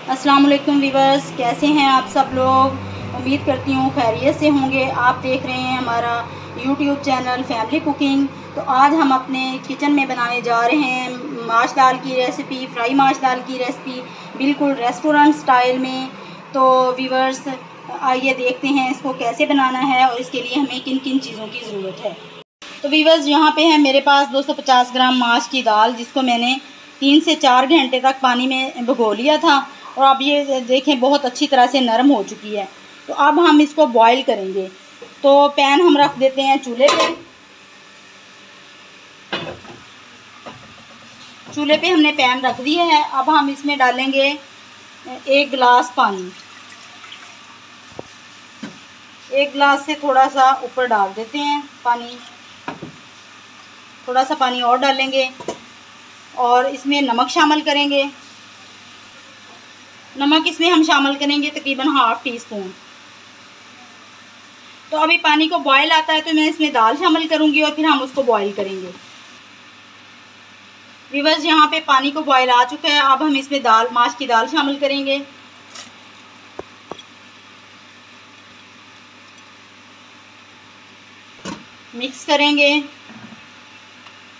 अस्सलाम वालेकुम वीवर्स, कैसे हैं आप सब लोग। उम्मीद करती हूँ खैरियत से होंगे। आप देख रहे हैं हमारा यूट्यूब चैनल फैमिली कुकिंग। तो आज हम अपने किचन में बनाने जा रहे हैं माश दाल की रेसिपी, फ्राई माश दाल की रेसिपी, बिल्कुल रेस्टोरेंट स्टाइल में। तो वीवर्स आइए देखते हैं इसको कैसे बनाना है और इसके लिए हमें किन किन चीज़ों की ज़रूरत है। तो वीवर्स यहाँ पे है मेरे पास 250 ग्राम माश की दाल, जिसको मैंने 3 से 4 घंटे तक पानी में भिगो लिया था और अब ये देखें बहुत अच्छी तरह से नरम हो चुकी है। तो अब हम इसको बॉईल करेंगे। तो पैन हम रख देते हैं चूल्हे पे। चूल्हे पे हमने पैन रख दिया है। अब हम इसमें डालेंगे 1 गिलास पानी। 1 गिलास से थोड़ा सा ऊपर डाल देते हैं पानी। थोड़ा सा पानी और डालेंगे और इसमें नमक शामिल करेंगे। नमक इसमें हम शामिल करेंगे तकरीबन ½ टी स्पून। तो अभी पानी को बॉयल आता है तो मैं इसमें दाल शामिल करूंगी और फिर हम उसको बॉयल करेंगे। व्यूअर्स यहाँ पे पानी को बॉयल आ चुका है। अब हम इसमें माश की दाल शामिल करेंगे। मिक्स करेंगे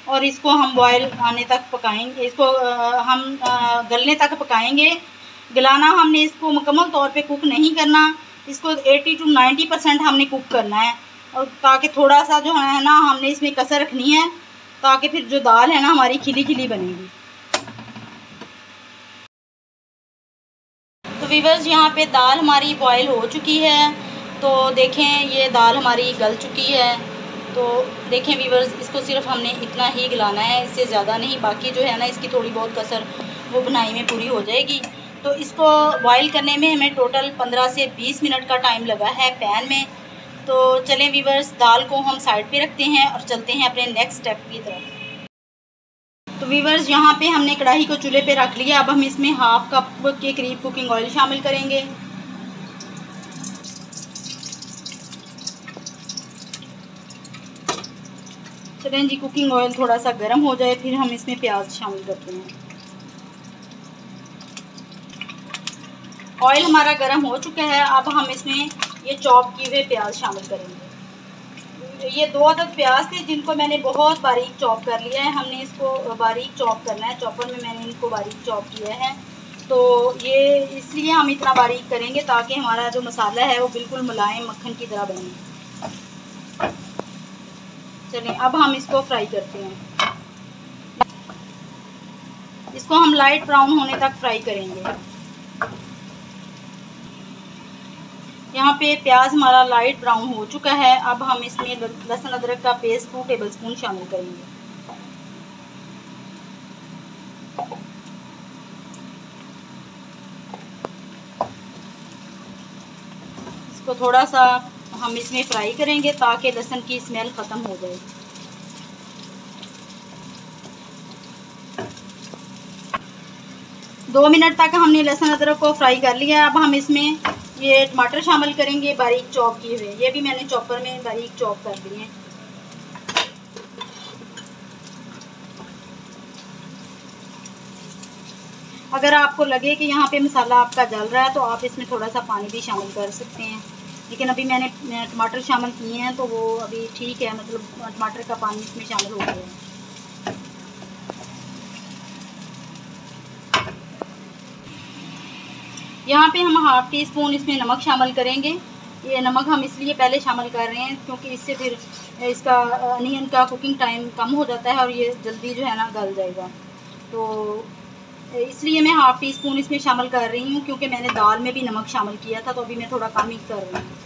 और इसको हम बॉयल आने तक पकाएंगे। इसको हम गलने तक पकाएंगे। गलाना हमने इसको मुकम्मल तौर पे कुक नहीं करना। इसको 80 से 90% हमने कुक करना है, और ताकि थोड़ा सा जो है ना हमने इसमें कसर रखनी है, ताकि फिर जो दाल है ना हमारी खिली खिली बनेगी। तो वीवर्स यहाँ पे दाल हमारी बॉयल हो चुकी है। तो देखें ये दाल हमारी गल चुकी है। तो देखें वीवर्स, इसको सिर्फ हमने इतना ही गलाना है, इससे ज़्यादा नहीं। बाकी जो है ना इसकी थोड़ी बहुत कसर वो बुनाई में पूरी हो जाएगी। तो इसको बॉईल करने में हमें टोटल 15 से 20 मिनट का टाइम लगा है पैन में। तो चलें वीवर्स, दाल को हम साइड पे रखते हैं और चलते हैं अपने नेक्स्ट स्टेप की तरफ। तो वीवर्स यहाँ पे हमने कढ़ाई को चूल्हे पे रख लिया। अब हम इसमें ½ कप के करीब कुकिंग ऑयल शामिल करेंगे। चलें जी, कुकिंग ऑयल थोड़ा सा गर्म हो जाए फिर हम इसमें प्याज शामिल करते हैं। ऑयल हमारा गर्म हो चुका है। अब हम इसमें ये चॉप किए हुए प्याज शामिल करेंगे। ये 2 अदद प्याज थे जिनको मैंने बहुत बारीक चॉप कर लिया है। हमने इसको बारीक चॉप करना है, चॉपर में मैंने इनको बारीक चॉप किया है। तो ये इसलिए हम इतना बारीक करेंगे ताकि हमारा जो मसाला है वो बिल्कुल मुलायम मक्खन की तरह बने। चलें अब हम इसको फ्राई करते हैं। इसको हम लाइट ब्राउन होने तक फ्राई करेंगे। यहाँ पे प्याज हमारा लाइट ब्राउन हो चुका है। अब हम इसमें लहसुन अदरक का पेस्ट 2 टेबलस्पून शामिल करेंगे। इसको थोड़ा सा हम इसमें फ्राई करेंगे ताकि लहसुन की स्मेल ख़त्म हो जाए। दो मिनट तक हमने लहसुन अदरक को फ्राई कर लिया। अब हम इसमें ये टमाटर शामिल करेंगे बारीक चॉप किए हुए। ये भी मैंने चॉपर में बारीक चॉप कर दिए हैं। अगर आपको लगे कि यहाँ पे मसाला आपका जल रहा है तो आप इसमें थोड़ा सा पानी भी शामिल कर सकते हैं, लेकिन अभी मैंने टमाटर शामिल किए हैं तो वो अभी ठीक है, मतलब टमाटर का पानी इसमें शामिल हो गया है। यहाँ पे हम ½ टी स्पून इसमें नमक शामिल करेंगे। ये नमक हम इसलिए पहले शामिल कर रहे हैं क्योंकि इससे फिर इसका अनियन का कुकिंग टाइम कम हो जाता है और ये जल्दी जो है ना गल जाएगा। तो इसलिए मैं ½ टी स्पून इसमें शामिल कर रही हूँ, क्योंकि मैंने दाल में भी नमक शामिल किया था तो अभी मैं थोड़ा कम ही कर रही हूँ।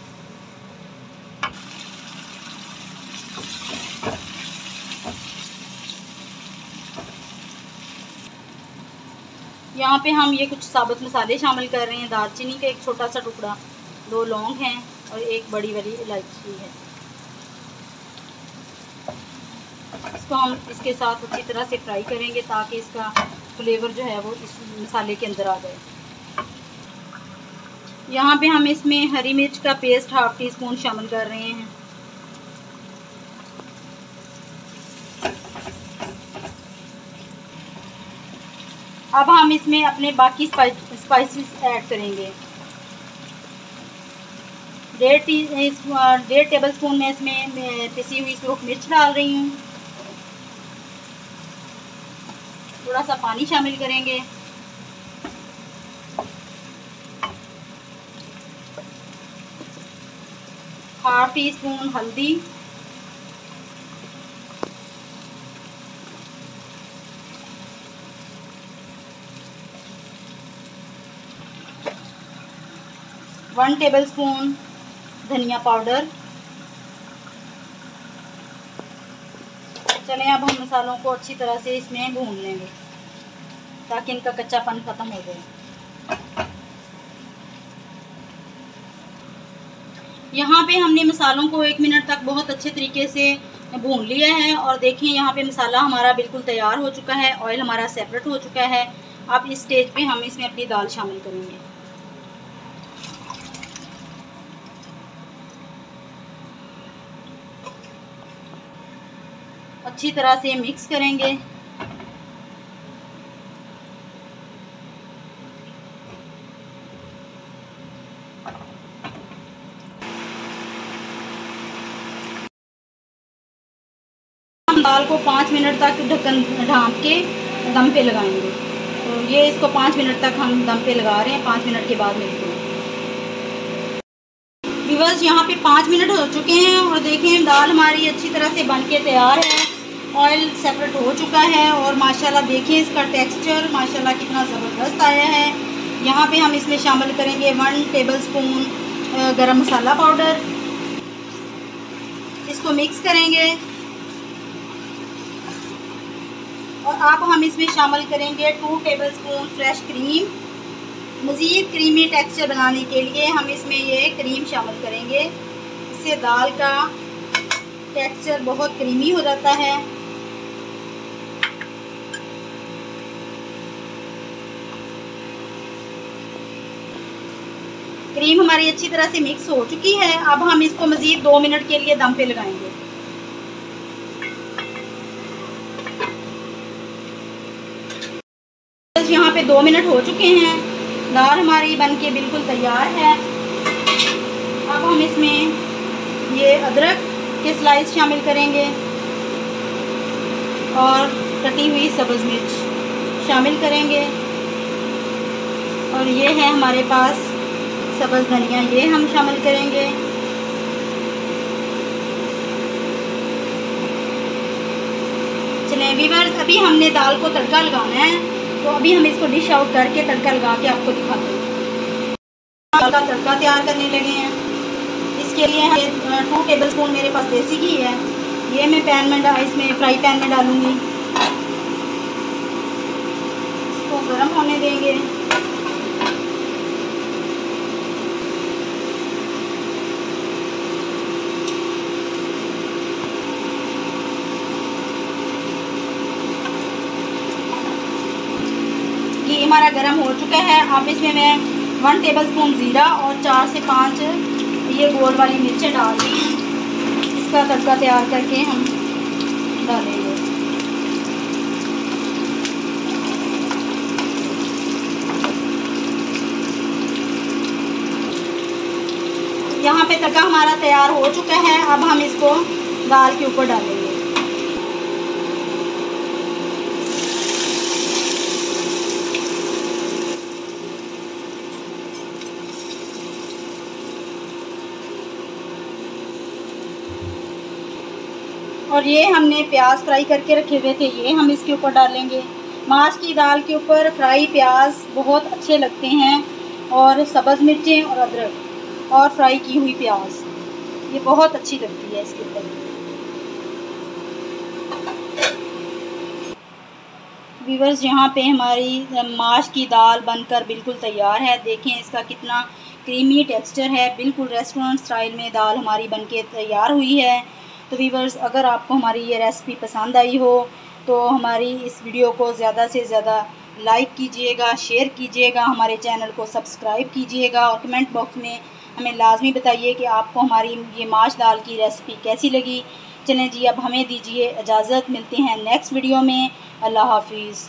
यहाँ पे हम ये कुछ साबुत मसाले शामिल कर रहे हैं। दालचीनी का एक छोटा सा टुकड़ा, 2 लौंग हैं और एक बड़ी वाली इलायची है। इसको हम इसके साथ अच्छी तरह से फ्राई करेंगे ताकि इसका फ्लेवर जो है वो इस मसाले के अंदर आ जाए। यहाँ पे हम इसमें हरी मिर्च का पेस्ट ½ टी स्पून शामिल कर रहे हैं। अब हम इसमें अपने बाकी स्पाइसेस ऐड करेंगे। 1.5 टेबल स्पून में इसमें पिसी हुई सुरख मिर्च डाल रही हूँ। थोड़ा सा पानी शामिल करेंगे। हाफ टी स्पून हल्दी, वन टेबल स्पून धनिया पाउडर। चलें अब हम मसालों को अच्छी तरह से इसमें भून लेंगे ताकि इनका कच्चापन ख़त्म हो जाए। यहाँ पे हमने मसालों को 1 मिनट तक बहुत अच्छे तरीके से भून लिया है और देखें यहाँ पे मसाला हमारा बिल्कुल तैयार हो चुका है, ऑयल हमारा सेपरेट हो चुका है। अब इस स्टेज पे हम इसमें अपनी दाल शामिल करेंगे। अच्छी तरह से मिक्स करेंगे। हम दाल को 5 मिनट तक ढक्कन ढाँप के दम पे लगाएंगे। तो ये इसको 5 मिनट तक हम दम पे लगा रहे हैं। 5 मिनट के बाद मिलते हैं। व्यूअर्स, यहाँ पे 5 मिनट हो चुके हैं और देखें दाल हमारी अच्छी तरह से बन के तैयार है। ऑयल सेपरेट हो चुका है और माशाल्लाह देखें इसका टेक्सचर माशाल्लाह कितना ज़बरदस्त आया है। यहाँ पे हम इसमें शामिल करेंगे 1 टेबल स्पून गरम मसाला पाउडर। इसको मिक्स करेंगे और अब हम इसमें शामिल करेंगे 2 टेबल स्पून फ्रेश क्रीम। मज़ीद क्रीमी टेक्सचर बनाने के लिए हम इसमें ये क्रीम शामिल करेंगे। इससे दाल का टेक्सचर बहुत क्रीमी हो जाता है। क्रीम हमारी अच्छी तरह से मिक्स हो चुकी है। अब हम इसको मज़ीद 2 मिनट के लिए दम पे लगाएंगे। यहाँ पे 2 मिनट हो चुके हैं। दाल हमारी बनके बिल्कुल तैयार है। अब हम इसमें ये अदरक के स्लाइस शामिल करेंगे और कटी हुई सब्ज़ मिर्च शामिल करेंगे। और ये है हमारे पास सब्ज़ धनिया, ये हम शामिल करेंगे। चलें व्यूअर्स, अभी हमने दाल को तड़का लगाना है तो अभी हम इसको डिश आउट करके तड़का लगा के आपको दिखाते हैं। दाल का तड़का तैयार करने लगे हैं। इसके लिए 2 टेबल स्पून मेरे पास देसी घी है। ये मैं इसमें फ्राई पैन में डालूँगी। इसको गर्म होने देंगे। घी हमारा गर्म हो चुका है। अब इसमें मैं 1 टेबल स्पून ज़ीरा और 4 से 5 ये गोल वाली मिर्चें डाल दी हैं। इसका तड़का तैयार करके हम डालेंगे। यहाँ पे तड़का हमारा तैयार हो चुका है। अब हम इसको दाल के ऊपर डालेंगे। और ये हमने प्याज फ्राई करके रखे हुए थे, ये हम इसके ऊपर डालेंगे। माश की दाल के ऊपर फ्राई प्याज बहुत अच्छे लगते हैं और सब्ज़ मिर्चें और अदरक और फ्राई की हुई प्याज ये बहुत अच्छी लगती है इसके ऊपर। व्यूअर्स, यहाँ पे हमारी माश की दाल बनकर बिल्कुल तैयार है। देखें इसका कितना क्रीमी टेक्सचर है। बिल्कुल रेस्टोरेंट स्टाइल में दाल हमारी बनके तैयार हुई है। तो व्यूअर्स, अगर आपको हमारी ये रेसिपी पसंद आई हो तो हमारी इस वीडियो को ज़्यादा से ज़्यादा लाइक कीजिएगा, शेयर कीजिएगा, हमारे चैनल को सब्सक्राइब कीजिएगा और कमेंट बॉक्स में हमें लाजमी बताइए कि आपको हमारी ये माश दाल की रेसिपी कैसी लगी। चलें जी, अब हमें दीजिए इजाज़त। मिलते हैं नेक्स्ट वीडियो में। अल्लाह हाफिज़।